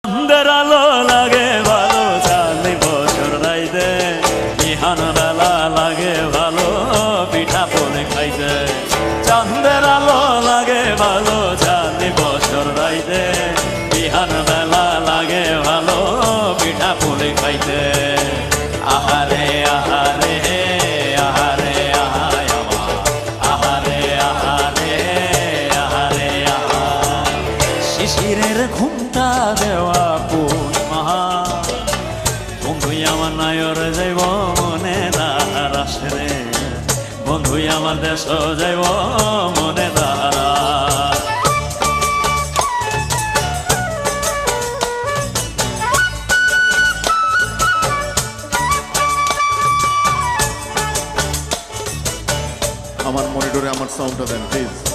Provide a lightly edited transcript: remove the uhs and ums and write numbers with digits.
চাঁদের আলো লাগে ভালো চাঁদনি বছর রাইতে বিহান বেলা লাগে ভালো পিঠা পুলি খাইতে চাঁদের আলো লাগে ভালো চাঁদনি বছর রাইতে বিহান বেলা লাগে ভালো পিঠা পুলি খাইতে আহারে আহারে আহারে আহারে আহারে আহারে আহারে আহা শিশিরের ঘুমটা দেওয়া পূর্ণিমা বন্ধু আমার নায়র যাইব মনে দাঁড়াস রে বন্ধু আমার দেশ যাইব মনে দাঁড়া আমার মনিটরে আমার সাউন্ডটা দেন প্লিজ।